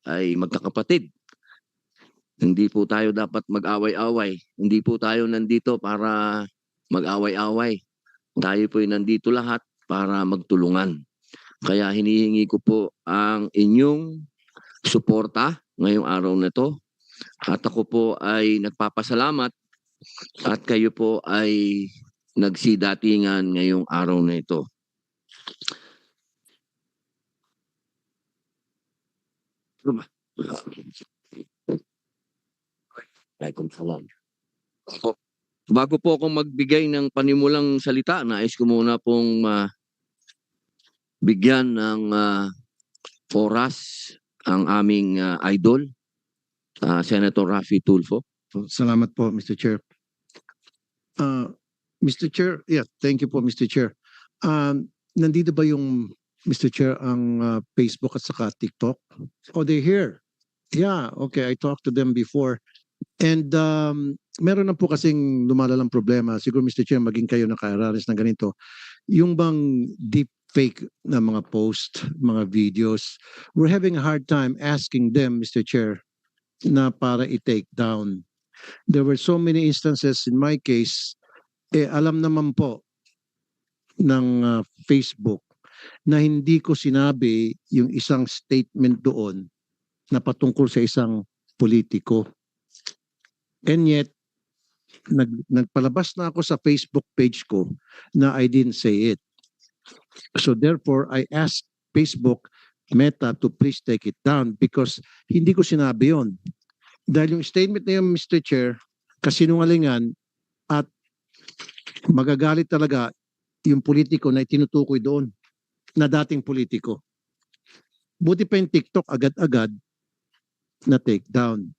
ay magkakapatid. Hindi po tayo dapat mag-away-away. Hindi po tayo nandito para mag-away-away. Tayo po ay nandito lahat para magtulungan. Kaya hinihingi ko po ang inyong suporta ngayong araw na to. At ako po ay nagpapasalamat at kayo po ay nagsidatingan ngayong araw na ito. Bago po ako magbigay ng panimulang salita, nais ko muna pong bigyan ng oras ang aming idol, Senator Raffy Tulfo. Salamat po, Mr. Chair. Mr. Chair, yeah, thank you po, Mr. Chair. Nandito ba yung, Mr. Chair, ang Facebook at saka TikTok? Oh, they're here. Yeah, okay, I talked to them before. And meron na po kasing lumalalang problema. Siguro, Mr. Chair, maging kayo naka-aralis ng ganito. Yung bang deep fake na mga post, mga videos, we're having a hard time asking them, Mr. Chair, na para i-take down. There were so many instances in my case, alam naman po ng Facebook na hindi ko sinabi yung isang statement doon na patungkol sa isang politiko. And yet, nagpalabas na ako sa Facebook page ko na I didn't say it. So therefore, I asked Facebook, Meta, to please take it down because hindi ko sinabi yon. Dahil yung statement na yun, Mr. Chair, kasinungalingan at magagalit talaga yung politiko na itinutukoy doon na dating politiko. Buti pa yung TikTok agad-agad na take down.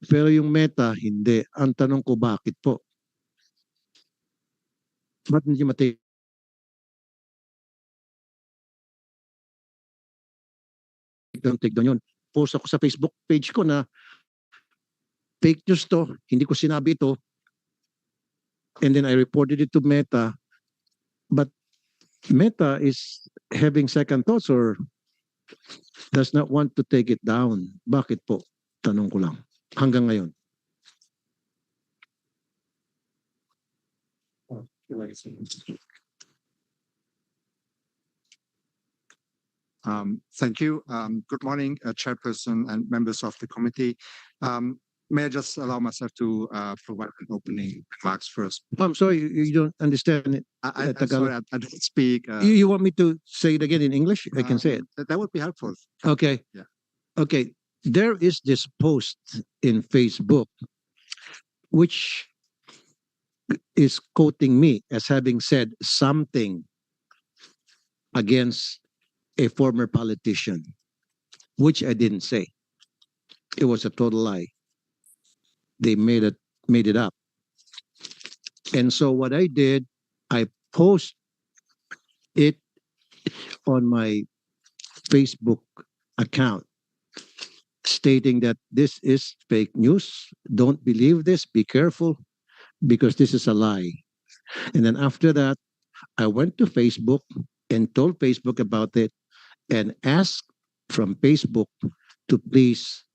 Pero yung Meta, hindi. Ang tanong ko, bakit po? Ba't hindi matake down yun? Post ako sa Facebook page ko na fake news to, hindi ko sinabi ito. And then I reported it to Meta. But Meta is having second thoughts or does not want to take it down. Bakit po? Tanong ko lang. Hanggang ngayon. Thank you. Good morning, Chairperson and members of the committee. May I just allow myself to provide an opening remarks first? I'm sorry, you don't understand it. I'm sorry, I don't speak. You want me to say it again in English? I can say it. That would be helpful. Okay. Yeah. Okay. There is this post in Facebook which is quoting me as having said something against a former politician, which I didn't say. It was a total lie. They made it up. And so what I did, I post it on my Facebook account stating that this is fake news. Don't believe this. Be careful because this is a lie. And then after that, I went to Facebook and told Facebook about it and asked from Facebook to please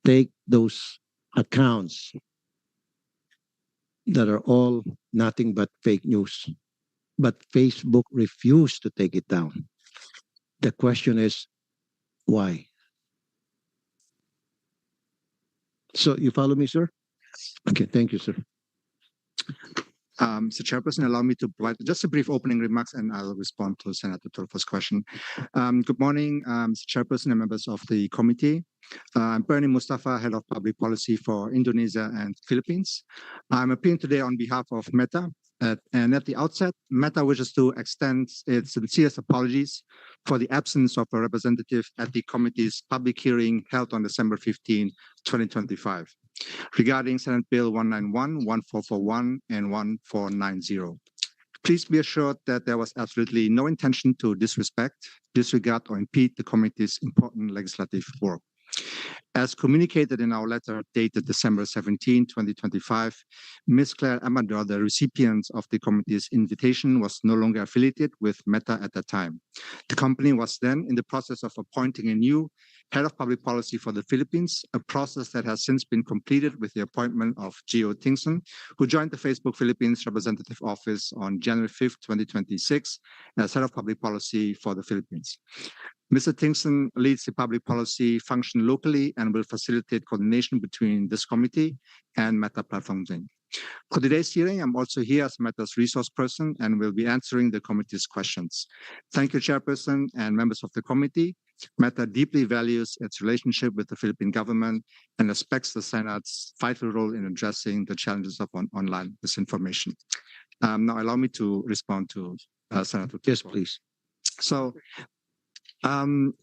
take those accounts that are all nothing but fake news. But Facebook refused to take it down. The question is, why? So you follow me, sir? Okay, thank you, sir. Mr. Chairperson, allow me to provide just a brief opening remarks and I'll respond to Senator Tulfo's question. Good morning, Mr. Chairperson and members of the committee. I'm Perni Mustafa, Head of Public Policy for Indonesia and Philippines. I'm appearing today on behalf of Meta. And at the outset, Meta wishes to extend its sincerest apologies for the absence of a representative at the committee's public hearing held on December 15, 2025, regarding Senate Bill 191, 1441, and 1490. Please be assured that there was absolutely no intention to disrespect, disregard, or impede the committee's important legislative work. As communicated in our letter dated December 17, 2025, Ms. Claire Amador, the recipient of the committee's invitation, was no longer affiliated with Meta at that time. The company was then in the process of appointing a new head of public policy for the Philippines, a process that has since been completed with the appointment of Gio Tingson, who joined the Facebook Philippines representative office on January 5, 2026, as head of public policy for the Philippines. Mr. Tingson leads the public policy function locally and will facilitate coordination between this committee and Meta Platforms Inc. For today's hearing, I'm also here as Meta's resource person and will be answering the committee's questions. Thank you, Chairperson and members of the committee. Meta deeply values its relationship with the Philippine government and respects the Senate's vital role in addressing the challenges of online misinformation. Now, allow me to respond to Senator. Yes, please. So,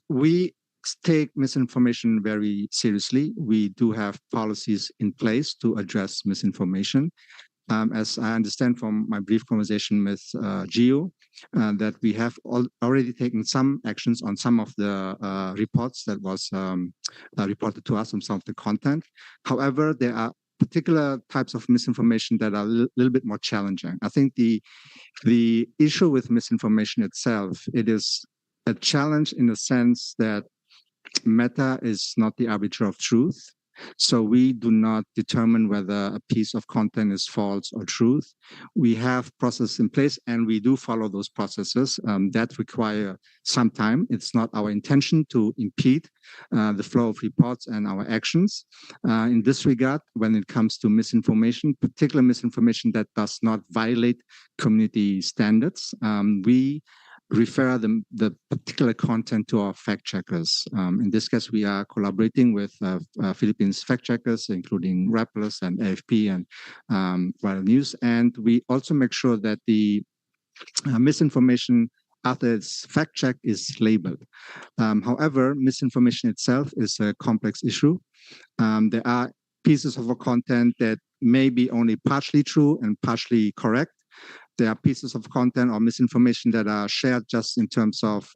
we take misinformation very seriously. We do have policies in place to address misinformation. As I understand from my brief conversation with Gio, that we have already taken some actions on some of the reports that was reported to us on some of the content. However, there are particular types of misinformation that are a little bit more challenging. I think the issue with misinformation itself, it is a challenge in the sense that Meta is not the arbiter of truth. So we do not determine whether a piece of content is false or truth. We have processes in place and we do follow those processes that require some time. It's not our intention to impede the flow of reports and our actions. In this regard, when it comes to misinformation, particular misinformation that does not violate community standards, we refer the particular content to our fact checkers. In this case, we are collaborating with Philippines fact checkers, including Rappelers and AFP and Viral News. And we also make sure that the misinformation after its fact check is labeled. However, misinformation itself is a complex issue. There are pieces of a content that may be only partially true and partially correct. There are pieces of content or misinformation that are shared just in terms of,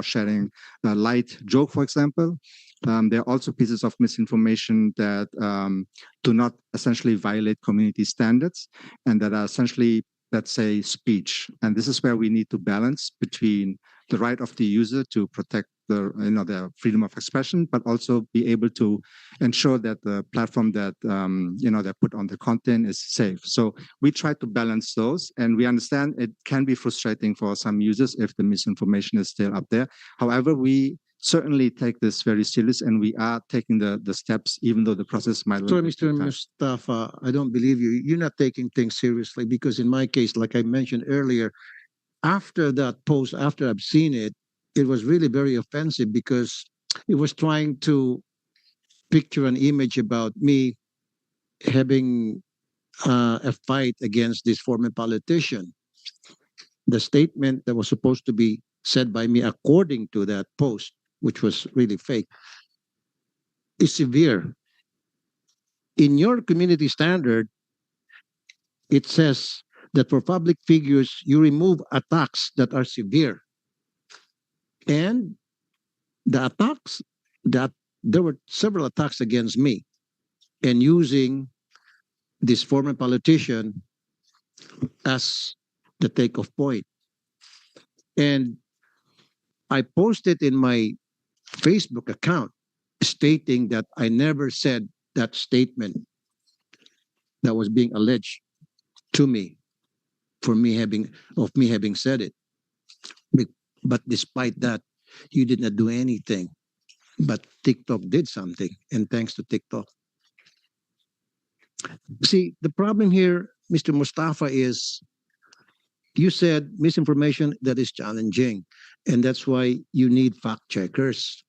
sharing a light joke, for example. There are also pieces of misinformation that do not essentially violate community standards and that are essentially, let's say, speech. And this is where we need to balance between the right of the user to protect their freedom of expression, but also be able to ensure that the platform that they put on the content is safe. So we try to balance those, and we understand it can be frustrating for some users if the misinformation is still up there. However, we certainly take this very serious, and we are taking the steps, even though the process might. So, Mr. Mustafa, I don't believe you. You're not taking things seriously because, in my case, like I mentioned earlier, after that post, after I've seen it, it was really very offensive because it was trying to picture an image about me having a fight against this former politician. The statement that was supposed to be said by me according to that post, which was really fake, is severe. In your community standard, it says that for public figures, you remove attacks that are severe. And the attacks, that there were several attacks against me and using this former politician as the takeoff point. And I posted in my Facebook account stating that I never said that statement that was being alleged to me for me having said it. But despite that, you did not do anything. But TikTok did something, and thanks to TikTok. See, the problem here, Mr. Mustafa, is you said misinformation that is challenging, and that's why you need fact checkers.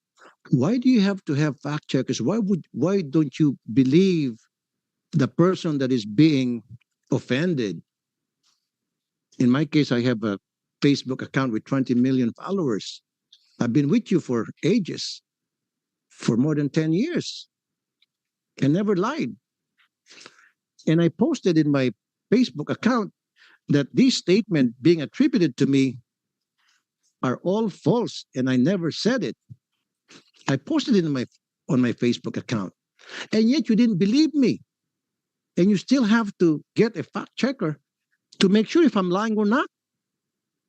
Why do you have to have fact checkers? Why don't you believe the person that is being offended? In my case, I have a Facebook account with 20 million followers. I've been with you for ages, for more than 10 years, and never lied. And I posted in my Facebook account that these statements being attributed to me are all false, and I never said it. I posted it on my Facebook account. And yet you didn't believe me. And you still have to get a fact checker to make sure if I'm lying or not.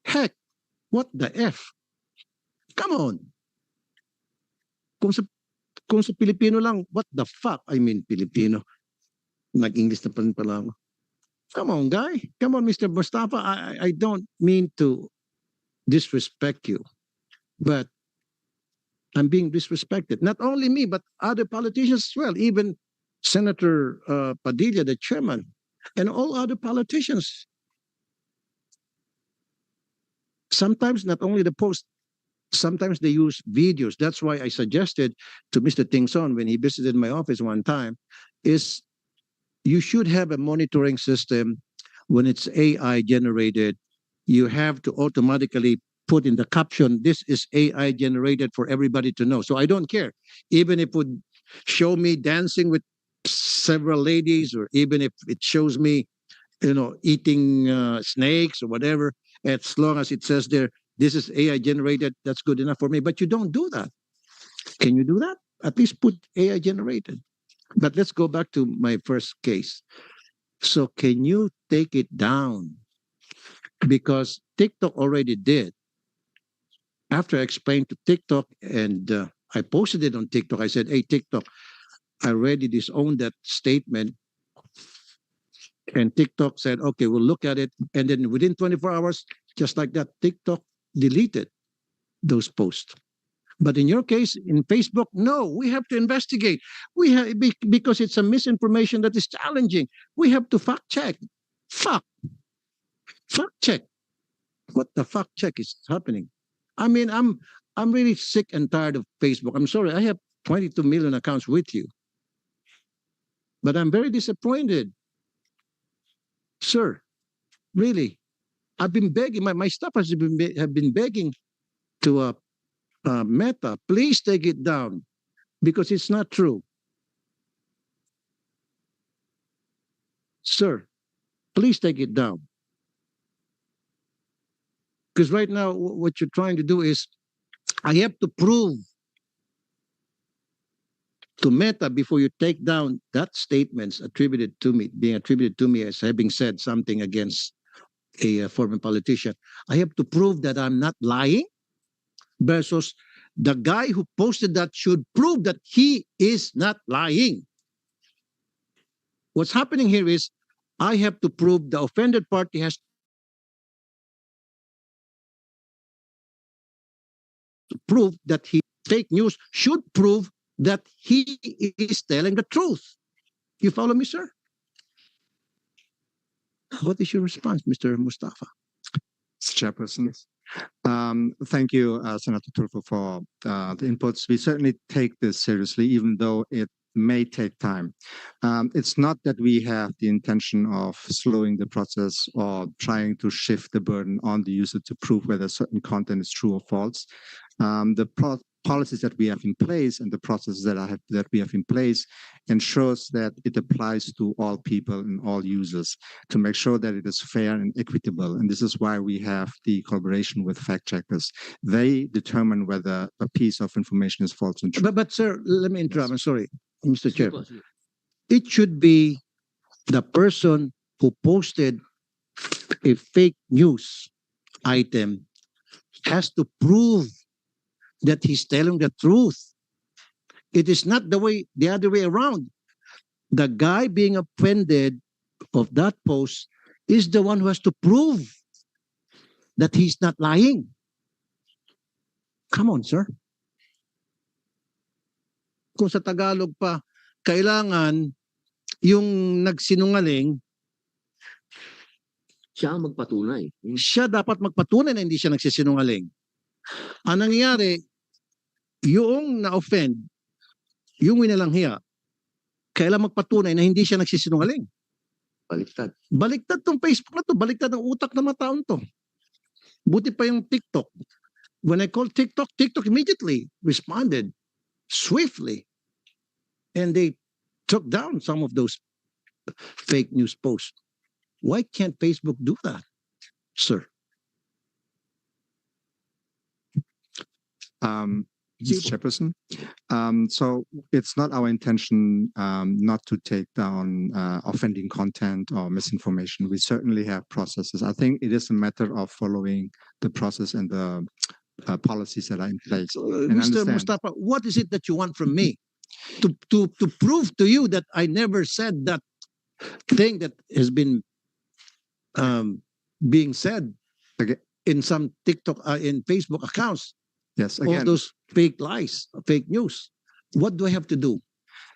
Heck, what the F? Come on. Kung sa, kung sa Pilipino lang, what the fuck? I mean, Filipino. Nag-English na pa rin pala ako. Come on, guy. Come on, Mr. Mustafa. I don't mean to disrespect you, but I'm being disrespected. Not only me, but other politicians as well. Even Senator Padilla, the chairman, and all other politicians. Sometimes not only the post, sometimes they use videos. That's why I suggested to Mr. Tingson when he visited my office one time, is you should have a monitoring system when it's AI generated. You have to automatically put in the caption, this is AI generated for everybody to know. So I don't care. Even if it would show me dancing with several ladies, or even if it shows me, eating snakes or whatever, as long as it says there, this is AI generated, that's good enough for me. But you don't do that. Can you do that? At least put AI generated. But let's go back to my first case. So can you take it down? Because TikTok already did. After I explained to TikTok and I posted it on TikTok, I said, hey, TikTok, I already disowned that statement. And TikTok said, okay, we'll look at it. And then within 24 hours, just like that, TikTok deleted those posts. But in your case, in Facebook, no, we have to investigate. We have, because it's a misinformation that is challenging. We have to fact check. Fact check. What the fact check is happening? I mean, I'm really sick and tired of Facebook. I'm sorry, I have 22 million accounts with you. But I'm very disappointed. Sir, really, I've been begging, my staff have been begging to Meta, please take it down because it's not true. Sir, please take it down. Because right now, what you're trying to do is, I have to prove to Meta before you take down that statements attributed to me, being attributed to me as having said something against a former politician. I have to prove that I'm not lying versus the guy who posted that should prove that he is not lying. What's happening here is I have to prove the offended party has to prove that he fake news should prove that he is telling the truth. You follow me, sir? What is your response, Mr. Mustafa? Chairperson. Thank you, Senator Tulfo, for the inputs. We certainly take this seriously, even though it may take time. It's not that we have the intention of slowing the process or trying to shift the burden on the user to prove whether certain content is true or false. The policies that we have in place and the processes that we have in place ensures that it applies to all people and all users to make sure that it is fair and equitable. And this is why we have the collaboration with fact checkers. They determine whether a piece of information is false and true. But sir, let me interrupt. I'm sorry, Mr. Chair. It should be the person who posted a fake news item has to prove that he's telling the truth. It is not the other way around. The guy being offended of that post is the one who has to prove that he's not lying. Come on, sir. Kung sa Tagalog pa, kailangan yung nagsinungaling, Siya ang magpatunay. siya dapat magpatunay na hindi siya nagsisinungaling. Ang nangyayari, yung na-offend, yung winalanghiya, kailan magpatunay na hindi siya nagsisinungaling. Baliktad. Baliktad tong Facebook na to, baliktad ang utak ng mga taon to. Buti pa yung TikTok. When I called TikTok, TikTok immediately responded swiftly. And they took down some of those fake news posts. Why can't Facebook do that, sir? Mr. Chairperson. So it's not our intention not to take down offending content or misinformation. We certainly have processes. I think it is a matter of following the process and the policies that are in place. Mr. understand. Mustafa, what is it that you want from me? To prove to you that I never said that thing that has been being said Okay. in some TikTok, in Facebook accounts, Yes, all again, those fake lies, fake news. What do I have to do?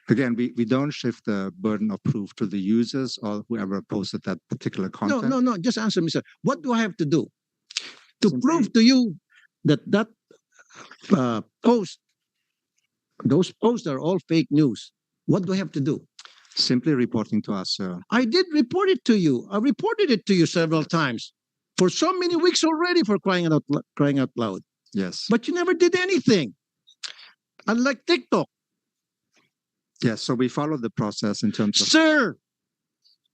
we don't shift the burden of proof to the users or whoever posted that particular content. No. Just answer me, sir. What do I have to do to Simply- prove to you that post, those posts are all fake news? What do I have to do? Simply reporting to us, sir. I did report it to you. I reported it to you several times for so many weeks already, for crying out loud. Yes. But you never did anything. Unlike TikTok. Yes, so we follow the process in terms of, Sir,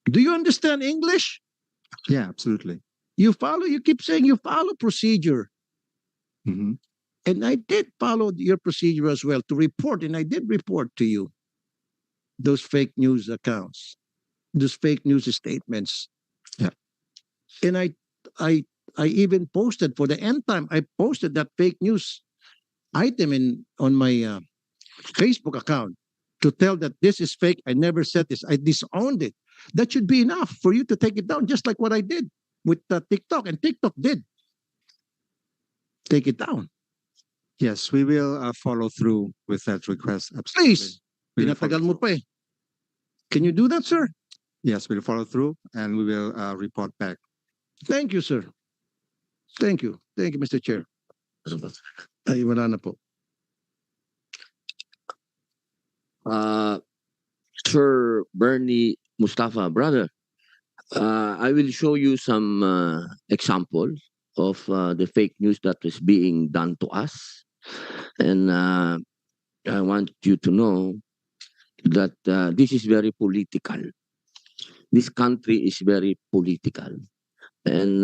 do you understand English? yeah, absolutely. You keep saying you follow procedure. Mhm. And I did follow your procedure as well to report, and I did report to you those fake news accounts, those fake news statements. Yeah. And I even posted for the end time. I posted that fake news item on my Facebook account to tell that this is fake. I never said this. I disowned it. That should be enough for you to take it down, just like what I did with TikTok, and TikTok did take it down. Yes, we will follow through with that request. Absolutely. Please, We will follow pinatagal mo through. pa eh. Can you do that, sir? Yes, we'll follow through and we will report back. Thank you, sir. Thank you. Thank you, Mr. Chair. Ay, wala na po. Sir Bernie Mustafa, brother, I will show you some examples of the fake news that is being done to us. And I want you to know that this is very political. This country is very political. And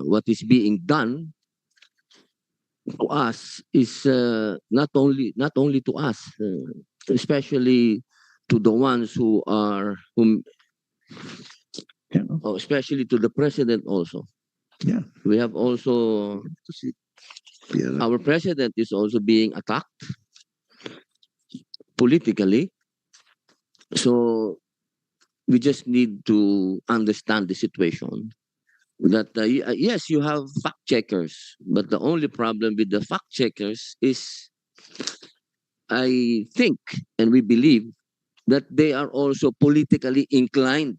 what is being done to us is not only to us, especially to the ones especially to the president also. Yeah. We have also, Yeah. our president is also being attacked politically. So we just need to understand the situation. That yes, you have fact checkers, but the only problem with the fact checkers is, I think and we believe that they are also politically inclined.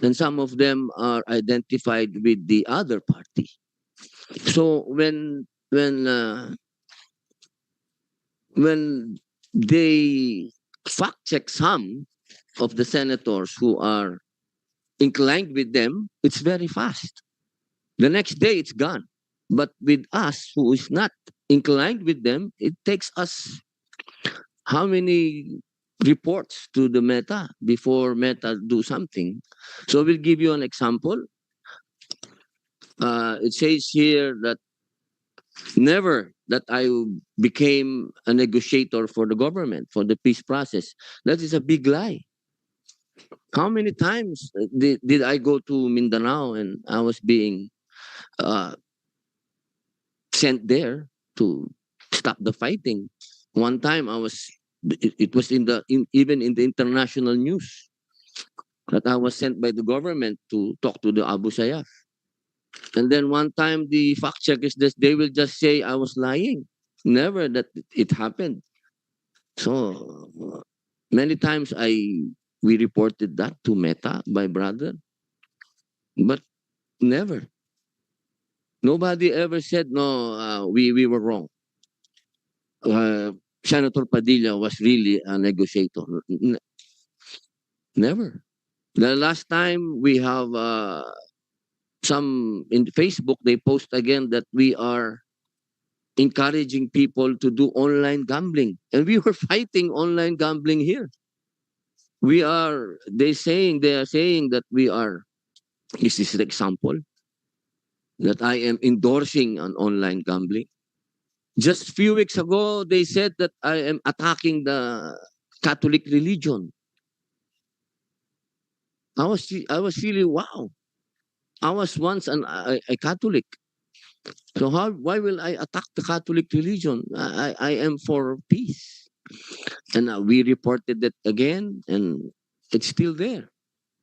And some of them are identified with the other party. So when they fact check some of the senators who are inclined with them, it's very fast. The next day it's gone. But with us who is not inclined with them, it takes us how many reports to the Meta before Meta do something. So we'll give you an example. It says here that never that I became a negotiator for the government, for the peace process. That is a big lie. How many times did I go to Mindanao and I was being sent there to stop the fighting? One time it was even in the international news that I was sent by the government to talk to the Abu Sayyaf. And then one time the fact checkers, they will just say I was lying. Never that it happened. So many times we reported that to Meta, my brother, but never. Nobody ever said no. We were wrong. Senator Padilla was really a negotiator. Never. The last time we have some in Facebook, they post again that we are encouraging people to do online gambling, and we were fighting online gambling here. They are saying that we are. This is the example. that I am endorsing an online gambling. Just a few weeks ago, they said that I am attacking the Catholic religion. I was really wow. I was once a Catholic. So why will I attack the Catholic religion? I am for peace. And we reported that again, and it's still there.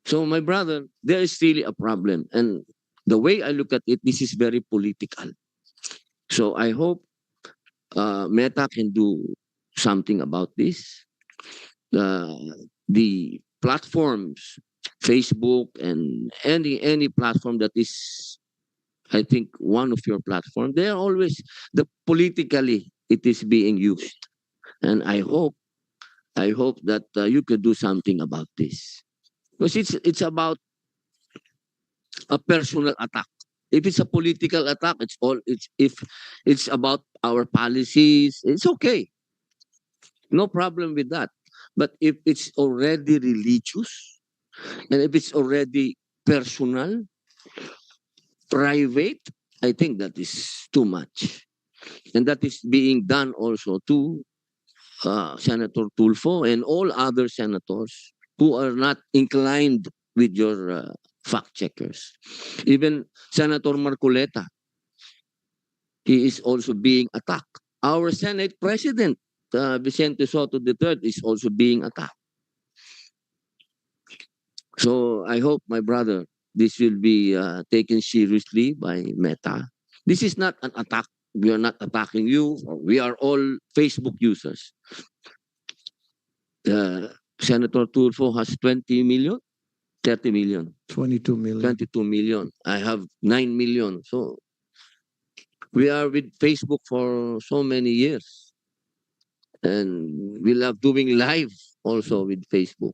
So my brother, there is really a problem. And the way I look at it, this is very political. So I hope Meta can do something about this. The platforms, Facebook and any platform that is, I think, one of your platform, they are always the politically it is being used, and I hope that you could do something about this because it's about a personal attack. If it's a political attack, it's if it's about our policies, it's okay, no problem with that. But if it's already religious and if it's already personal, private, I think that is too much. And that is being done also to Senator Tulfo and all other senators who are not inclined with your fact checkers. Even Senator Marcoleta, he is also being attacked. Our Senate President, Vicente Soto III, is also being attacked. So I hope, my brother, this will be taken seriously by Meta. This is not an attack. We are not attacking you. We are all Facebook users. Senator Tulfo has 20 million, 30 million, 22 million. 22 million. I have 9 million. So we are with Facebook for so many years. And we love doing live also with Facebook.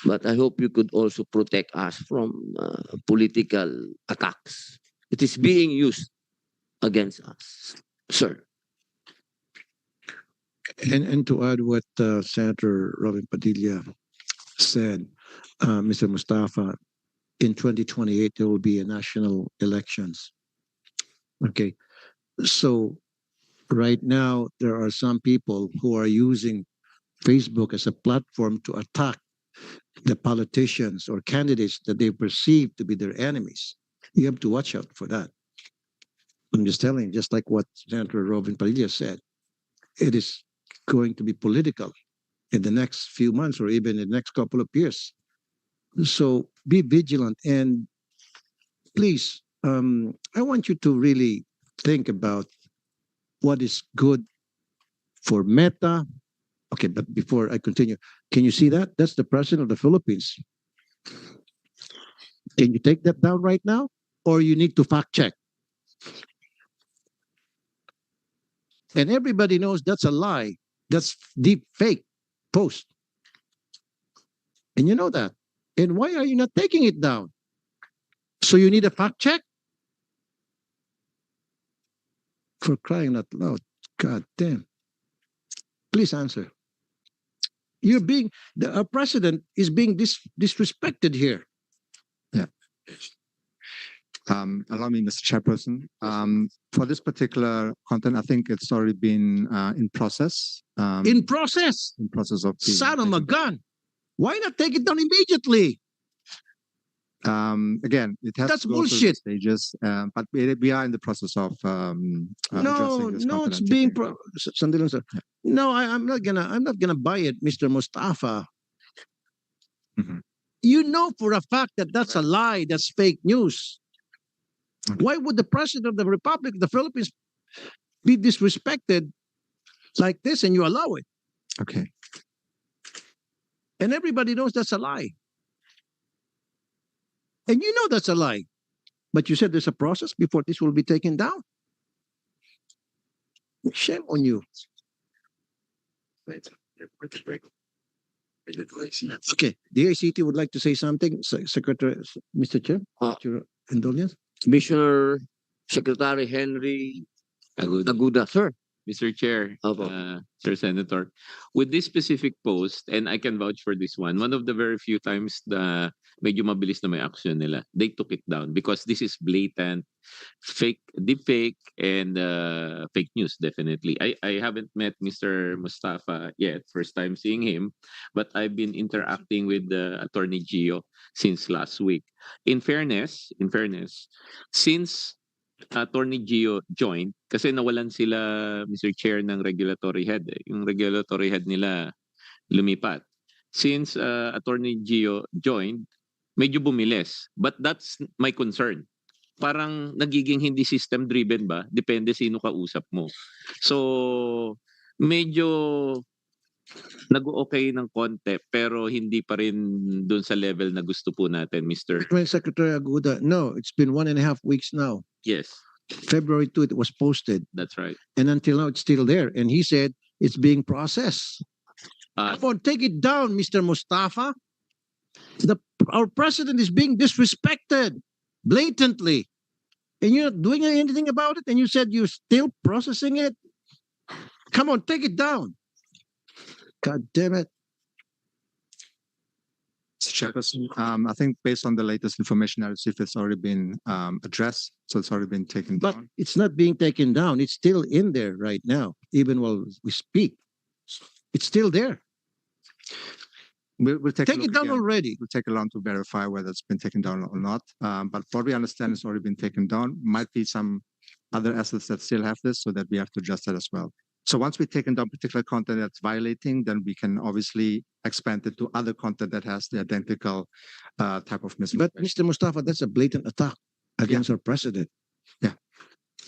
But I hope you could also protect us from political attacks. It is being used against us, sir. And to add what Senator Robin Padilla said, Mr. Mustafa, in 2028 there will be a national elections. Okay, so right now there are some people who are using Facebook as a platform to attack the politicians or candidates that they perceive to be their enemies. You have to watch out for that. I'm just telling you, just like what Senator Robin Padilla said, it is going to be political in the next few months or even in the next couple of years. So be vigilant and please, I want you to really think about what is good for Meta. Okay, but before I continue, can you see that? That's the president of the Philippines. Can you take that down right now? Or you need to fact check? And everybody knows that's a lie. That's deep fake post. And you know that. And why are you not taking it down? So you need a fact check? For crying out loud. God damn. Please answer. You're being, our president is being disrespected here. Allow me, Mr. Chairperson. For this particular content, I think it's already been in process. In process. In process of being Son of a taken gun. Why not take it down immediately? Again, it has That's to go through the bullshit. stages, but we are in the process of addressing this No, content it's and being checking. Sandali lang, sir. No, I'm not gonna buy it, Mr. Mustafa. Mhm. You know for a fact that that's a lie, that's fake news. Okay. Why would the president of the Republic of the Philippines be disrespected like this and you allow it? Okay. And everybody knows that's a lie. And you know that's a lie. But you said there's a process before this will be taken down. Shame on you. Okay, the ACT would like to say something. Secretary, Mr. Chair, with your indulgence. Commissioner Secretary Henry Aguda, sir. Mr. Chair, Opo. Sir Senator, with this specific post, and I can vouch for this one of the very few times na medyo mabilis na may action nila, they took it down because this is blatant fake, deepfake, and fake news, definitely. I haven't met Mr. Mustafa yet, first time seeing him, but I've been interacting with Attorney Gio since last week. In fairness, since Attorney Gio joined, kasi nawalan sila, Mr. Chair, ng regulatory head. Yung regulatory head nila lumipat. Since Attorney Gio joined, medyo bumilis. But that's my concern. Parang nagiging hindi system-driven ba? Depende sino kausap mo. So, medyo nag-okay ng konti pero hindi pa rin dun sa level na gusto po natin, Mr. Secretary Aguda, no, it's been 1.5 weeks now. Yes, February 2, it was posted. that's right. And until now, it's still there. And he said it's being processed. Uh, Come on, take it down, Mr. Mustafa. Our president is being disrespected blatantly. And you're not doing anything about it. And you said you're still processing it. Come on, take it down. God damn it. Mr. Chairperson, I think based on the latest information I received, it's already been addressed, so it's already been taken But down. it's not being taken down. It's still in there right now, even while we speak. It's still there. We'll take a Take look it down again. already. We'll take a long to verify whether it's been taken down or not. But what we understand it's already been taken down. Might be some other assets that still have this, so that we have to adjust that as well. So once we've taken down particular content that's violating, then we can obviously expand it to other content that has the identical type of But misinformation. Mr. Mustafa, that's a blatant attack against our president. Yeah.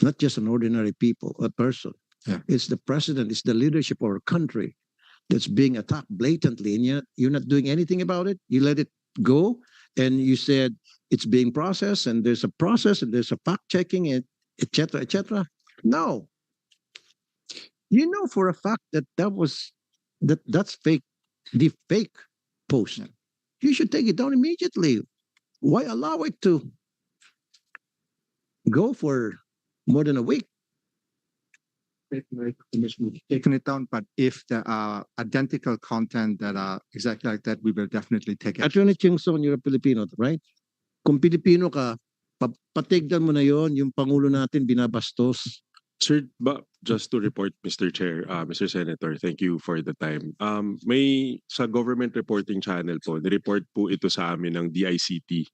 Not just an ordinary a person. Yeah. It's the president, it's the leadership of our country that's being attacked blatantly. And you're not doing anything about it. You let it go. And you said it's being processed and there's a process and there's a fact checking, et cetera, et cetera. No. You know for a fact that that's fake, the fake post. Yeah. You should take it down immediately. Why allow it to go for more than a week? Taking it down, but if there are identical content that are exactly like that, we will definitely take it. Attorney Chingson, you're a Filipino, right? Kung Pilipino ka, patigdan mo na yon yung Pangulo natin binabastos. Sir, just to report, Mr. Chair, Mr. Senator, thank you for the time. May sa government reporting channel po, ni-report po ito sa amin ng DICT.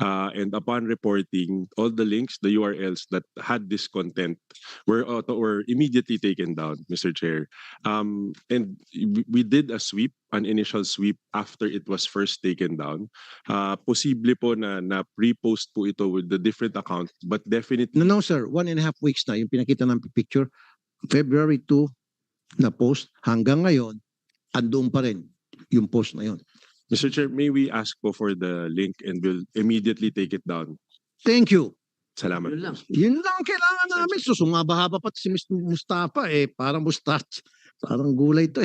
And upon reporting, all the links, the URLs that had this content were immediately taken down, Mr. Chair. And we did a sweep, an initial sweep after it was first taken down. Posible po na pre-post po ito with the different account, but definitely No, sir. 1.5 weeks na yung pinakita ng picture. February 2 na post hanggang ngayon, andoon pa rin yung post na yon. Mr. Chair, may we ask po for the link and we'll immediately take it down. Thank you. Salamat. Yun lang. Yun lang ang kailangan namin. So, sumabahaba pa si Mr. Mustafa parang mustache. Parang gulay to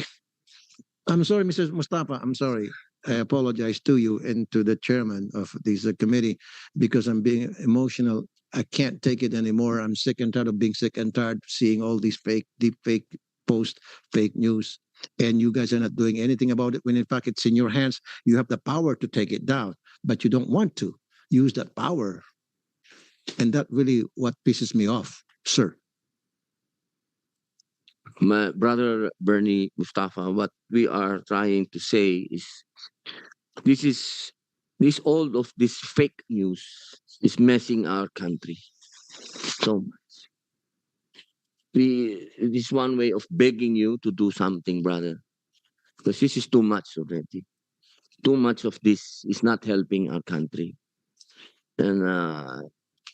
I'm sorry, Mr. Mustafa. I'm sorry. I apologize to you and to the chairman of this committee because I'm being emotional. I can't take it anymore. I'm sick and tired of being sick and tired of seeing all these deep fake posts, fake news. And you guys are not doing anything about it when in fact it's in your hands. You have the power to take it down, but you don't want to use that power. And that really what pisses me off, sir. My brother Bernie Mustafa, what we are trying to say is all of this fake news is messing our country so much. It is one way of begging you to do something, brother, because this is too much already. Too much of this is not helping our country, and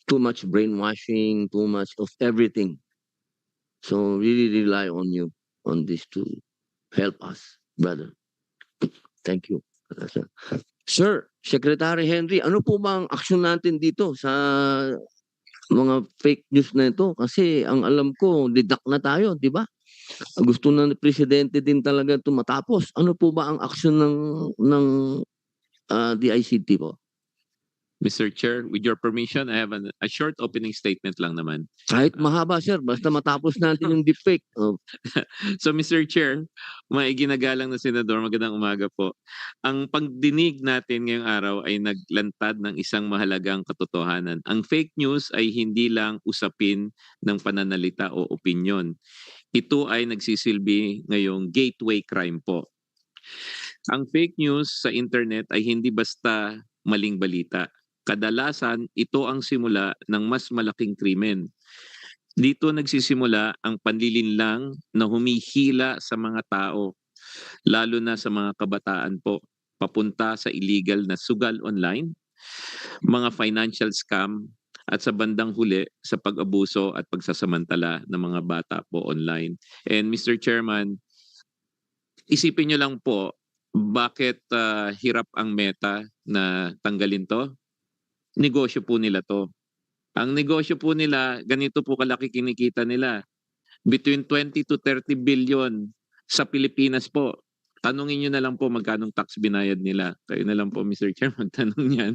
too much brainwashing, too much of everything. So really rely on you on this to help us, brother. Thank you. Sir, Secretary Henry, ano po ba ang aksyon natin dito sa mga fake news na ito? Kasi ang alam ko, deduct na tayo, di ba? Gusto na ni Presidente din talaga ito matapos. Ano po ba ang aksyon ng DICT po? Mr. Chair, with your permission, I have a short opening statement lang naman. Kahit mahaba, sir, basta matapos natin yung deepfake. Oh, So Mr. Chair, mga iginagalang na senador, magandang umaga po. Ang pagdinig natin ngayong araw ay naglantad ng isang mahalagang katotohanan. Ang fake news ay hindi lang usapin ng pananalita o opinyon. Ito ay nagsisilbi ngayong gateway crime po. Ang fake news sa internet ay hindi basta maling balita. Kadalasan, ito ang simula ng mas malaking krimen. Dito nagsisimula ang panlilinlang na humihila sa mga tao, lalo na sa mga kabataan po, papunta sa illegal na sugal online, mga financial scam, at sa bandang huli sa pag-abuso at pagsasamantala ng mga bata po online. And Mr. Chairman, isipin nyo lang po, bakit hirap ang Meta na tanggalin to? Negosyo po nila to. Ang negosyo po nila, ganito po kalaki kinikita nila. Between 20 to 30 billion sa Pilipinas po. Tanungin nyo na lang po magkanong tax binayad nila. Kayo na lang po, Mr. Chair, magtanong yan.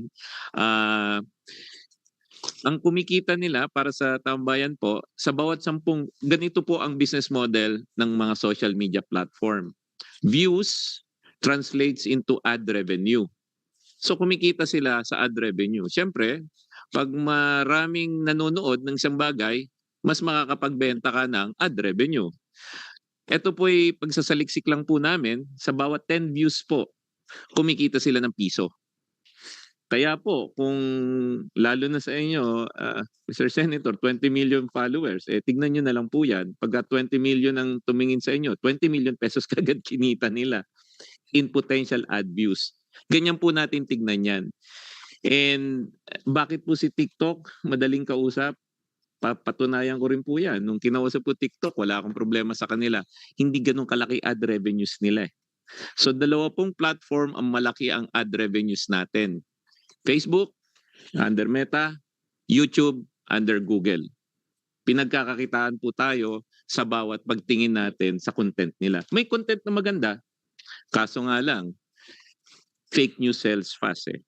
Ang kumikita nila para sa tambayan po, sa bawat 10, ganito po ang business model ng mga social media platform. Views translates into ad revenue. So kumikita sila sa ad revenue. Siyempre, pag maraming nanonood ng isang bagay, mas makakapagbenta ka ng ad revenue. Ito po ay pagsasaliksik lang po namin, sa bawat 10 views po, kumikita sila ng piso. Kaya po, kung lalo na sa inyo, Mr. Senator, 20 million followers, tignan nyo na lang po yan. Pagka 20 million ang tumingin sa inyo, 20 million pesos kagad kinita nila in potential ad views. Ganyan po natin tignan yan. And bakit po si TikTok madaling kausap? Patunayan ko rin po yan. Nung kinausap ko TikTok, wala akong problema sa kanila. Hindi ganun kalaki ad revenues nila. So 2 pong platform ang malaki ang ad revenues natin. Facebook, under Meta, YouTube, under Google. Pinagkakakitaan po tayo sa bawat pagtingin natin sa content nila. May content na maganda, kaso nga lang, fake news sells fast eh.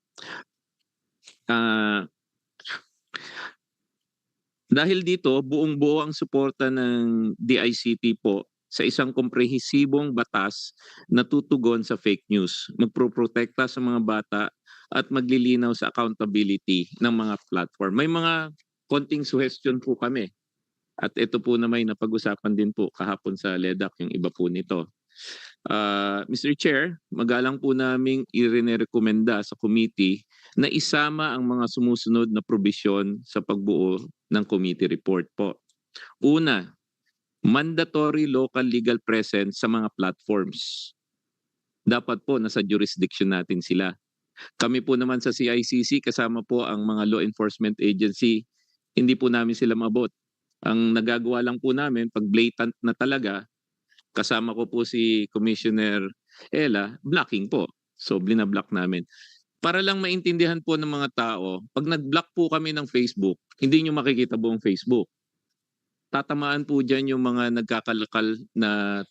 Dahil dito, buong-buo ang suporta ng DICT po sa isang komprehensibong batas na tutugon sa fake news, magproprotekta sa mga bata at maglilinaw sa accountability ng mga platform. May mga konting suggestion po kami. At ito po na may napag-usapan din po kahapon sa LEDAC, yung iba po nito. Mr. Chair, magalang po naming irinerekomenda sa committee na isama ang mga sumusunod na probisyon sa pagbuo ng committee report po. Una, mandatory local legal presence sa mga platforms. Dapat po nasa jurisdiction natin sila. Kami po naman sa CICC, kasama po ang mga law enforcement agency, hindi po namin sila mabot. Ang nagagawa lang po namin, pag blatant na talaga, kasama ko po si Commissioner Ella, blocking po. So, binablock namin. Para lang maintindihan po ng mga tao, pag nag-block po kami ng Facebook, hindi nyo makikita buong Facebook. Tatamaan po dyan yung mga nagkakalakal na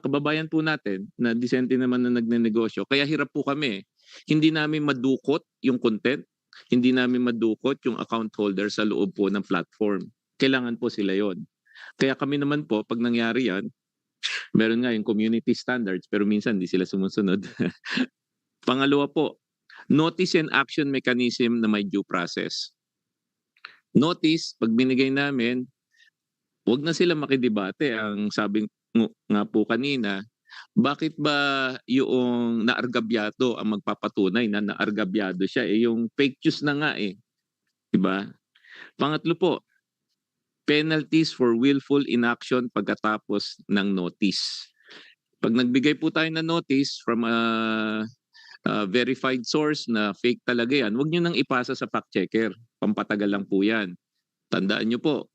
kababayan po natin, na disente naman na nagnenegosyo. Kaya hirap po kami. Hindi namin madukot yung content, hindi namin madukot yung account holder sa loob po ng platform. Kailangan po sila yon. Kaya kami naman po, pag nangyari yan, meron nga yung community standards, pero minsan hindi sila sumusunod. Pangalawa po, notice and action mechanism na may due process. Notice, pag binigay namin, huwag na sila makidebate. Ang sabi nga po kanina, bakit ba yung naargabyado ang magpapatunay na naargabyado siya? Yung fake news na nga eh. Diba? Pangatlo po, penalties for willful inaction pagkatapos ng notice. Pag nagbigay po tayo ng notice from a verified source na fake talaga yan, huwag nyo nang ipasa sa fact checker. Pampatagal lang po yan. Tandaan nyo po,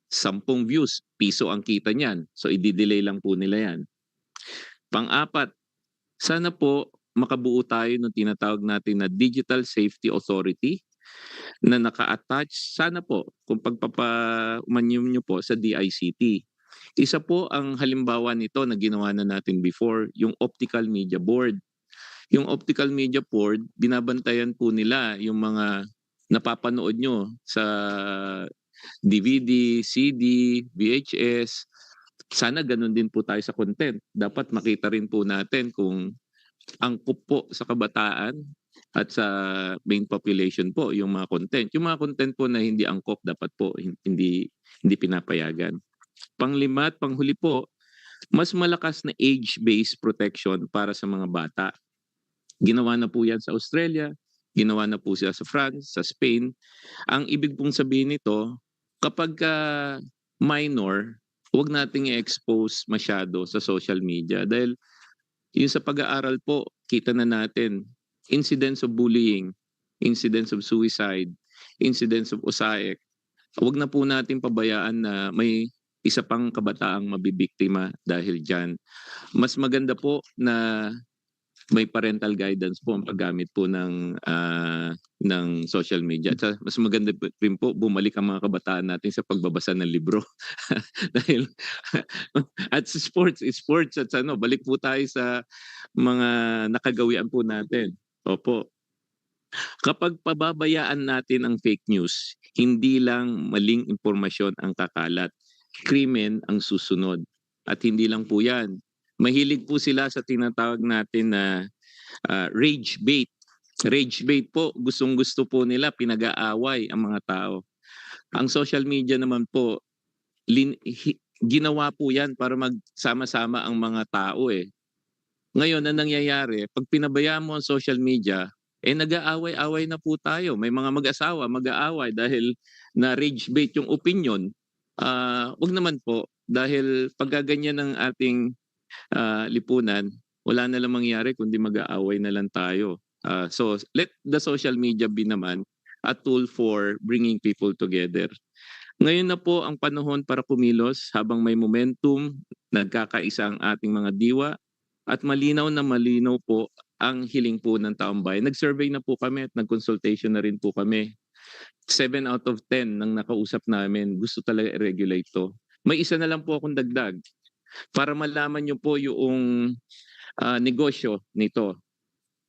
10 views, piso ang kita niyan. So i-delay lang po nila yan. Pang-apat, sana po makabuo tayo ng tinatawag natin na Digital Safety Authority na naka-attach, sana po, kung pagpapamanyum nyo po sa DICT. Isa po ang halimbawa nito na ginawa na natin before, yung Optical Media Board. Yung optical media board, binabantayan po nila yung mga napapanood nyo sa DVD, CD, VHS. Sana ganun din po tayo sa content. Dapat makita rin po natin kung angkop po sa kabataan at sa main population po yung mga content. Yung mga content po na hindi angkop dapat po hindi pinapayagan. Panglima at panghuli po, mas malakas na age-based protection para sa mga bata. Ginawa na po yan sa Australia, ginawa na po siya sa France, sa Spain. Ang ibig pong sabihin nito, kapag minor, huwag nating i-expose masyado sa social media dahil yung sa pag-aaral po, kita na natin incidents of bullying, incidents of suicide, incidents of OSAEC. Huwag na po natin pabayaan na may isa pang kabataang mabibiktima dahil dyan. Mas maganda po na may parental guidance po ang paggamit po ng social media. At mas maganda rin po bumalik ang mga kabataan natin sa pagbabasa ng libro. Dahil at sa sports at balik po tayo sa mga nakagawian po natin. Opo. Kapag pababayaan natin ang fake news, hindi lang maling impormasyon ang kakalat, krimen ang susunod. At hindi lang po yan. Mahilig po sila sa tinatawag natin na rage bait. Rage bait po, gustong-gusto po nila pinag-aaway ang mga tao. Ang social media naman po, ginawa po yan para magsama-sama ang mga tao eh. Ngayon, ang nangyayari, pag pinabayaan mo ang social media, nag-aaway-away na po tayo. May mga mag-asawa, mag-aaway dahil na rage bait yung opinion. Wag naman po, dahil paggaganyan ng ating lipunan, wala na lang mangyari kundi mag-aaway na lang tayo. So let the social media be naman a tool for bringing people together. Ngayon na po ang panahon para kumilos habang may momentum, nagkakaisa ang ating mga diwa at malinaw na malinaw po ang hiling po ng taong bayan. Nag-survey na po kami at nag-consultation na rin po kami. 7 out of 10 ng nakausap namin gusto talaga i-regulate to. May isa na lang po akong dagdag para malaman nyo po yung negosyo nito.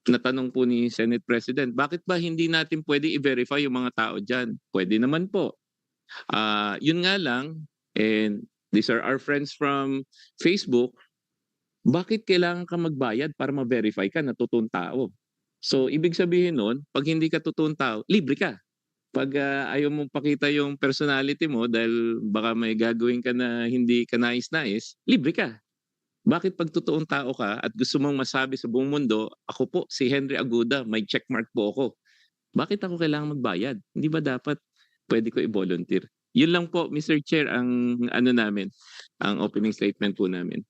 Natanong po ni Senate President, bakit ba hindi natin pwede i-verify yung mga tao dyan? Pwede naman po. Yun nga lang, and these are our friends from Facebook, bakit kailangan ka magbayad para ma-verify ka na totoong tao? So, ibig sabihin nun, pag hindi ka totoong tao, libre ka. Pag ayaw mong pakita yung personality mo dahil baka may gagawin ka na hindi ka nais-nais, libre ka. Bakit pag totoong tao ka at gusto mong masabi sa buong mundo, ako po, si Henry Aguda, may checkmark po ako. Bakit ako kailangan magbayad? Hindi ba dapat pwede ko i-volunteer? Yun lang po, Mr. Chair, ang namin, ang opening statement po namin.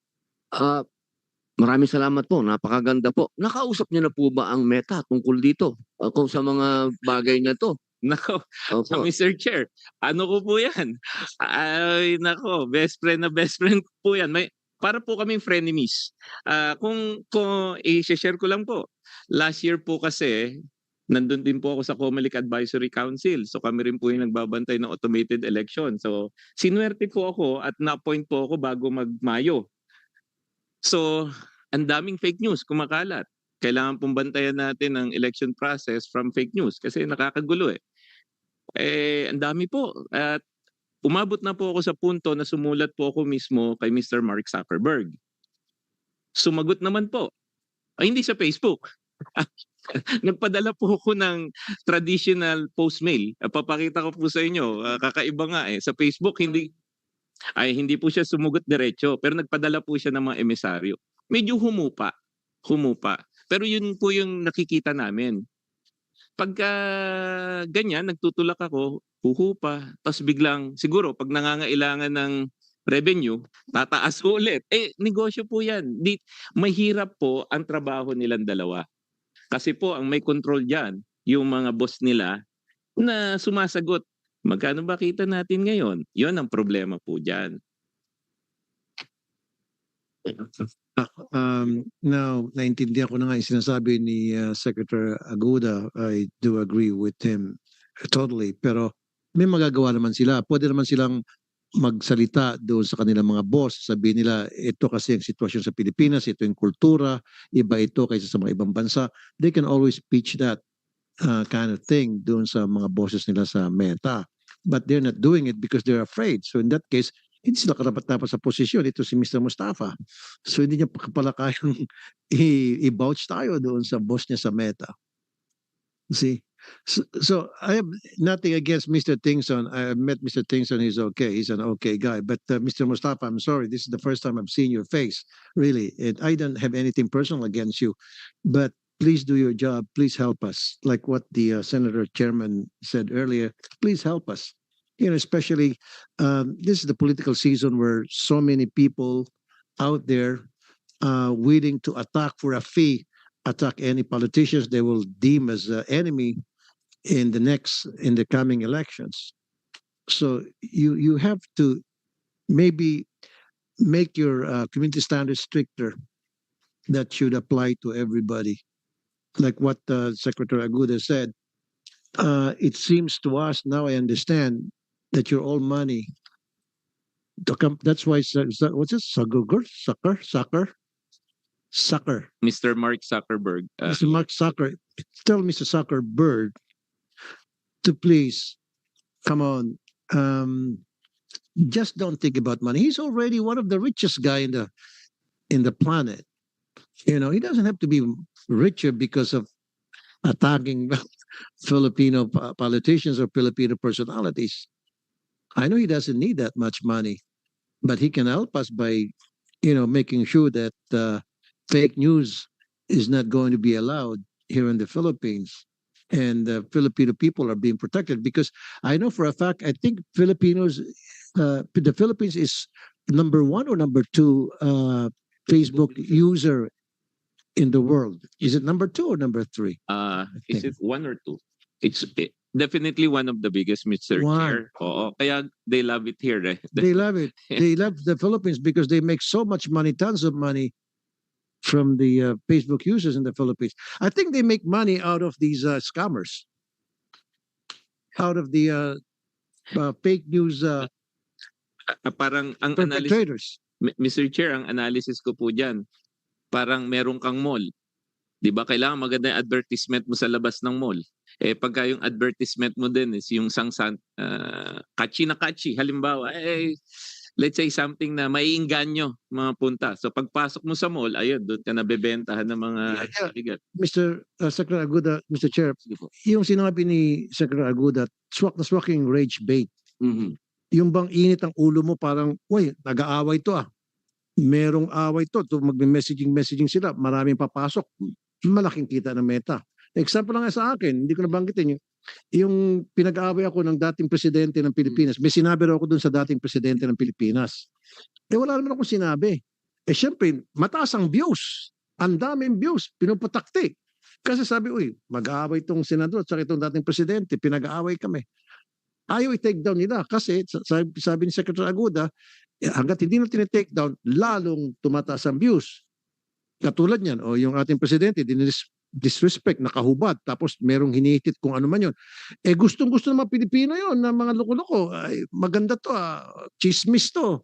Maraming salamat po. Napakaganda po. Nakausap niyo na po ba ang Meta tungkol dito? Kung sa mga bagay na to? Nako, Opo. Mr. Chair, ano ko po yan? Ay, nako, best friend ko po yan. Para po kaming frenemies. Kung i-share ko lang po, last year po kasi, nandun din po ako sa Comelec Advisory Council. So kami rin po yung nagbabantay ng automated election. So sinuwerte po ako at na-appoint po ako bago mag-Mayo. So ang daming fake news kumakalat. Kailangan pong bantayan natin ang election process from fake news kasi nakakagulo eh. Ang dami po. At umabot na po ako sa punto na sumulat po ako mismo kay Mr. Mark Zuckerberg. Sumagot naman po. Hindi sa Facebook. Nagpadala po ako ng traditional postmail. Papakita ko po sa inyo. Kakaiba nga eh. Sa Facebook, hindi po siya sumugot diretso. Pero nagpadala po siya ng mga emisaryo. Medyo humupa. Pero yun po yung nakikita namin. Pagka ganyan, nagtutulak ako, huhupa, tapos biglang, siguro, pag nangangailangan ng revenue, tataas ulit. Negosyo po yan. Mahirap po ang trabaho nilang dalawa. Kasi po, ang may control dyan, yung mga boss nila na sumasagot, magkano ba kita natin ngayon? Yun ang problema po dyan. Now, naintindihan ko na nga yung sinasabi ni Secretary Aguda. I do agree with him totally. Pero may magagawa naman sila. Pwede naman silang magsalita doon sa kanilang mga boss, sabihin nila, ito kasi ang sitwasyon sa Pilipinas, ito yung kultura, iba ito kaysa sa mga ibang bansa. They can always pitch that kind of thing doon sa mga bosses nila sa Meta. But they're not doing it because they're afraid. So in that case, hindi sila karapat-dapat sa posisyon. Ito si Mr. Mustafa. So hindi niya pala kayang i-vouch tayo doon sa boss niya sa Meta. See? So I have nothing against Mr. Tingson. I met Mr. Tingson. He's okay. He's an okay guy. But Mr. Mustafa, I'm sorry. This is the first time I've seen your face, really. And I don't have anything personal against you. But please do your job. Please help us. Like what the Senator Chairman said earlier, please help us. You know, especially this is the political season where so many people out there willing to attack for a fee, attack any politicians they will deem as an enemy in the coming elections. So you have to maybe make your community standards stricter. That should apply to everybody. Like what Secretary Aguda said, it seems to us now, I understand that you're all money. That's why what's it? Sucker. Mr. Mark Zuckerberg. Mr. Mark Zucker, tell Mr. Zuckerberg to please come on. Just don't think about money. He's already one of the richest guy in the planet. You know, he doesn't have to be richer because of attacking Filipino politicians or Filipino personalities. I know he doesn't need that much money, but he can help us by, making sure that fake news is not going to be allowed here in the Philippines. And the Filipino people are being protected because I know for a fact, I think the Philippines is number 1 or number 2 Facebook user in the world. Is it number 2 or number 3? Is it 1 or 2? It's definitely one of the biggest, Mr. One. Chair. Oo, kaya they love it here. Eh. They love it. They love the Philippines because they make so much money, tons of money from the Facebook users in the Philippines. I think they make money out of these scammers, out of the fake news Parang ang analysis, perpetrators. Mr. Chair, ang analysis ko po dyan, parang meron kang mall. Di ba? Kailangan maganda yung advertisement mo sa labas ng mall. Eh pagka yung advertisement mo din is yung catchy na catchy. Halimbawa, let's say something na maiinganyo mga punta. So pagpasok mo sa mall, ayun, doon ka nabebentahan ng mga bigat. Mr. Secretary Aguda, Mr. Chair, yung sinabi ni Secretary Aguda, swak na swak yung rage bait. Mhm. Yung bang init ang ulo mo parang, uy, nag-aaway to ah. Merong away to magme-messaging sila, maraming papasok, malaking kita ng Meta. Example lang sa akin, hindi ko nabanggitin yung pinag-aaway ako ng dating presidente ng Pilipinas. May sinabi raw ako dun sa dating presidente ng Pilipinas. Wala naman akong sinabi. Syempre, mataas ang views. Ang daming views, pinuputakti. Kasi sabi, uy, mag-aaway itong senador at saka itong dating presidente, pinag-aaway kami. Ayaw i-take down nila kasi sabi ni Secretary Aguda, hanggat hindi na tinitake down, lalong tumataas ang views. Katulad niyan, yung ating presidente, disrespect, nakahubad, tapos merong hinihitit kung ano man yun. Gustong-gusto ng mga Pilipino yun, na mga loko-loko. Ay, maganda to, chismis to.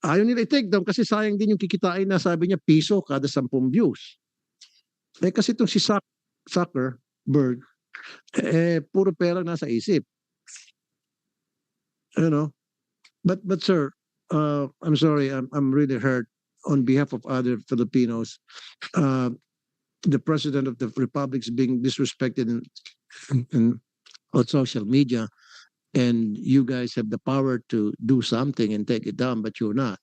Ayaw nila i-take down kasi sayang din yung kikitain na sabi niya, piso kada 10 views. Kasi itong si Zuckerberg, puro pera nasa isip. But sir, I'm sorry, I'm really hurt on behalf of other Filipinos. The president of the republic is being disrespected on social media, and you guys have the power to do something and take it down, but you're not.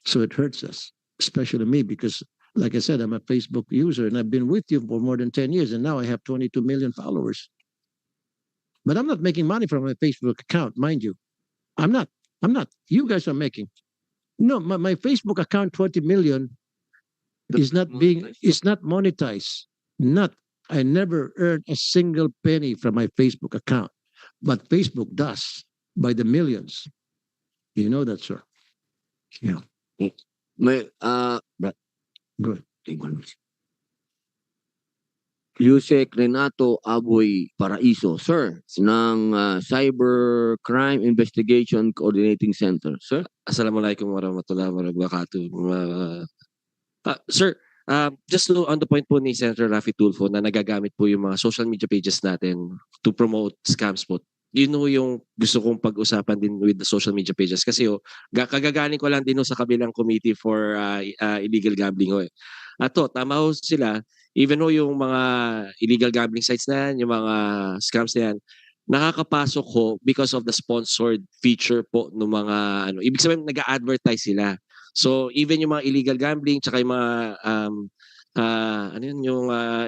So it hurts us, especially me, because like I said, I'm a Facebook user and I've been with you for more than 10 years, and now I have 22 million followers. But I'm not making money from my Facebook account, mind you. I'm not. You guys are making. No, my Facebook account, 20 million, is not monetized. I never earned a single penny from my Facebook account. But Facebook does by the millions. You know that, sir. Yeah. May Good. Yusek Renato Aboy Paraiso, sir, ng Cybercrime Investigation Coordinating Center. Sir? Assalamualaikum warahmatullahi wabarakatuh. Sir, just to, on the point po ni Senator Raffy Tulfo na nagagamit po yung mga social media pages natin to promote scams po. Yun ho yung gusto kong pag-usapan din with the social media pages. Kasi kagagaling ko lang din ho sa kabilang committee for illegal gambling ho. Ato, tama ho sila. Even ho yung mga illegal gambling sites na yan, yung mga scams na yan, nakakapasok ho because of the sponsored feature po ng mga ibig sabihin nag-a-advertise sila. So even yung mga illegal gambling tsaka yung mga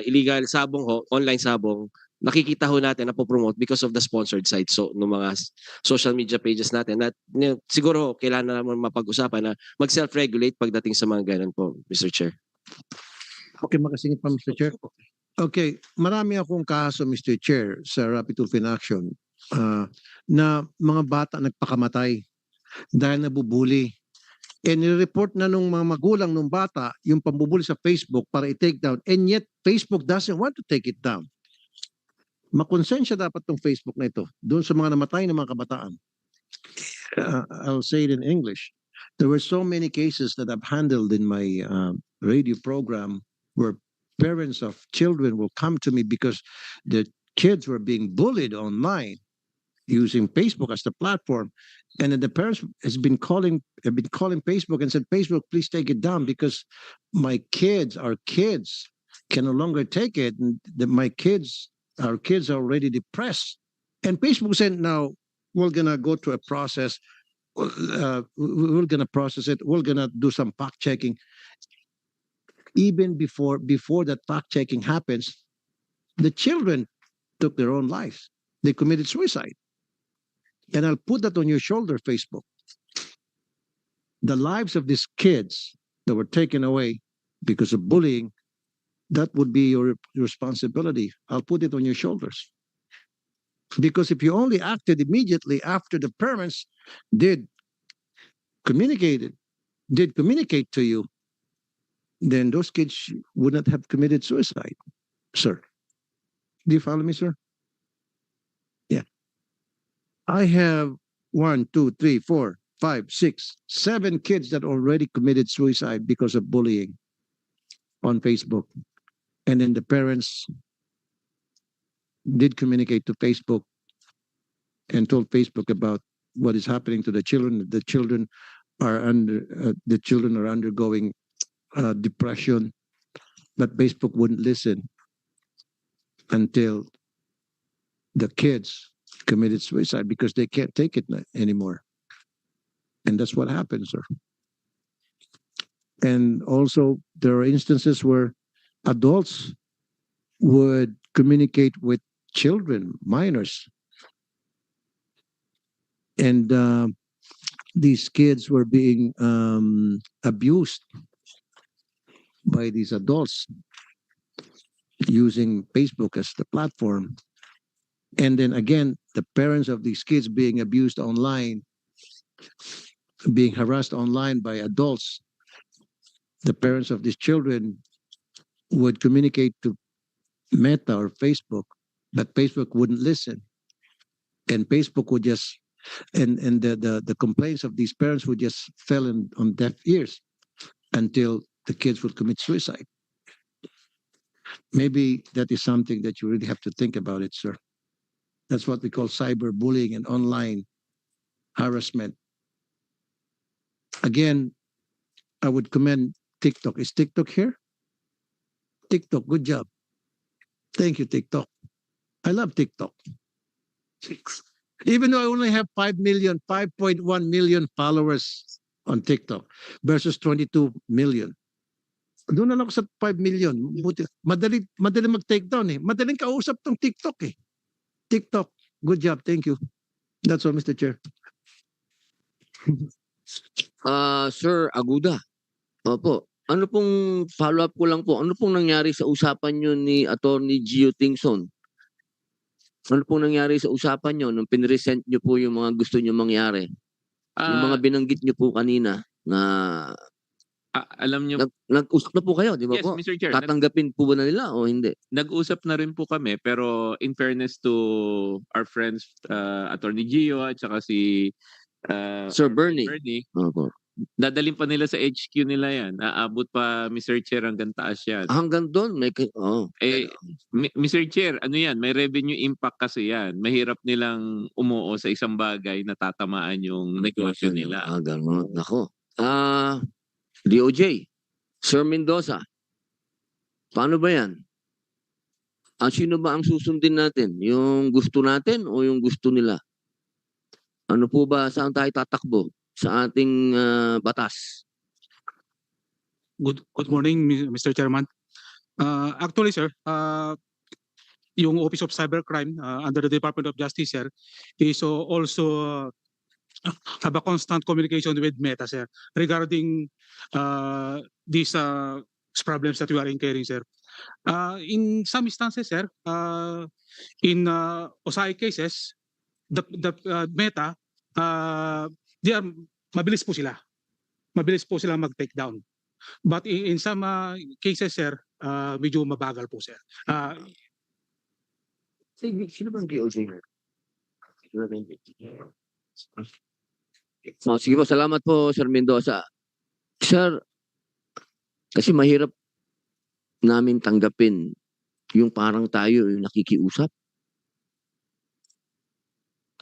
illegal sabong ho, online sabong, nakikita ho natin na po-promote because of the sponsored sites so ng mga social media pages natin. At siguro ho, kailangan na naman mapag-usapan na mag-self-regulate pagdating sa mga ganun po, Mr. Chair. Okay, makasingit pa, Mr. Chair. Okay, marami akong kaso, Mr. Chair, sa Rapid Tulfo in Action na mga bata nagpakamatay dahil nabubuli. And nire-report na nung mga magulang nung bata yung pambubuli sa Facebook para i-take down. And yet, Facebook doesn't want to take it down. Makonsensya dapat tong Facebook na ito doon sa mga namatay ng mga kabataan. I'll say it in English. There were so many cases that I've handled in my radio program where parents of children will come to me because the kids were being bullied online using Facebook as the platform. And then the parents have been calling Facebook and said, Facebook, please take it down because my kids, our kids, can no longer take it. And our kids are already depressed. And Facebook said, no, we're going to go through a process. We're going to process it. We're going to do some fact checking. Even before that fact checking happens, the children took their own lives. They committed suicide. And I'll put that on your shoulder, Facebook. The lives of these kids that were taken away because of bullying, that would be your responsibility. I'll put it on your shoulders. Because if you only acted immediately after the parents did communicate to you, then those kids would not have committed suicide, sir. Do you follow me, sir? Yeah. I have 1, 2, 3, 4, 5, 6, 7 kids that already committed suicide because of bullying on Facebook. And then the parents did communicate to Facebook and told Facebook about what is happening to the children. The children are undergoing depression, but Facebook wouldn't listen until the kids committed suicide because they can't take it anymore. And that's what happens, sir. And also, there are instances where adults would communicate with children, minors. And these kids were being abused by these adults using Facebook as the platform. And then again, the parents of these kids being abused online, being harassed online by adults. The parents of these children would communicate to Meta or Facebook, but Facebook wouldn't listen. And Facebook would just, and the complaints of these parents would just fell on deaf ears until the kids would commit suicide. Maybe that is something that you really have to think about it, sir. That's what we call cyberbullying and online harassment. Again, I would commend TikTok. Is TikTok here? TikTok, good job. Thank you, TikTok. I love TikTok. Even though I only have 5.1 million followers on TikTok versus 22 million. Doon na lang ako sa 5 million. Madali mag-take down eh. Madaling kausap tong TikTok eh. TikTok, good job. Thank you. That's all, Mr. Chair. Sir Aguda. Opo. Ano pong follow-up ko lang po? Ano pong nangyari sa usapan nyo ni Attorney Gio Tingson? Ano pong nangyari sa usapan nyo nung pinresent nyo po yung mga gusto nyo mangyari? Yung mga binanggit nyo po kanina na alam niyo, Nag-usap na po kayo, di ba yes, po? Mr. Chair, Tatanggapin po ba na nila o hindi? nag-usap na rin po kami, pero in fairness to our friends, Attorney Gio at saka si Sir Bernie. Opo. dadalhin pa nila sa HQ nila yan. Aabot pa, Mr. Chair, hanggang taas yan. Hanggang doon, Mr. Chair, ano yan? May revenue impact kasi yan. Mahirap nilang umuo sa isang bagay na tatamaan yung negosyo nila. Ganun. Nako. DOJ, Sir Mendoza, paano ba yan? Sino ba ang susundin natin? Yung gusto natin o yung gusto nila? Ano po ba, saan tayo tatakbo sa ating batas? Good morning, Mr. Chairman. Actually, sir, yung Office of Cybercrime under the Department of Justice, sir, is also have a constant communication with Meta, sir, regarding these problems that we are incurring, sir. In some instances, sir, in OSI cases, the Meta, they are mabilis po sila. Mabilis po sila mag-take down. But in some cases, sir, medyo mabagal po, sir. Sino bang DOJ? Sige po, salamat po, Sir Mendoza. Sir, kasi mahirap namin tanggapin yung parang tayo yung nakikiusap.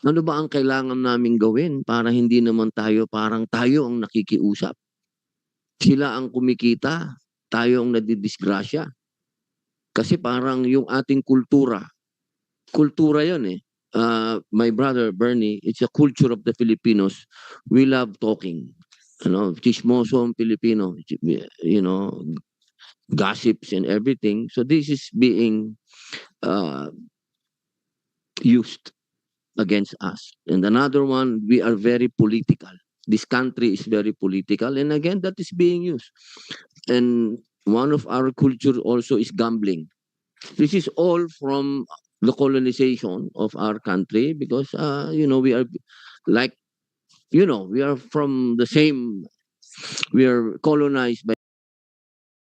Ano ba ang kailangan naming gawin para hindi naman tayo parang tayo ang nakikiusap? Sila ang kumikita, tayo ang nadidisgrasya. Kasi parang yung ating kultura yun eh. My brother Bernie, it's a culture of the Filipinos. We love talking. Chismoso ang Pilipino, gossips and everything. So this is being used against us. And another one, we are very political. This country is very political. And again, that is being used. And one of our culture also is gambling. This is all from the colonization of our country because, we are like, we are from the same, we are colonized by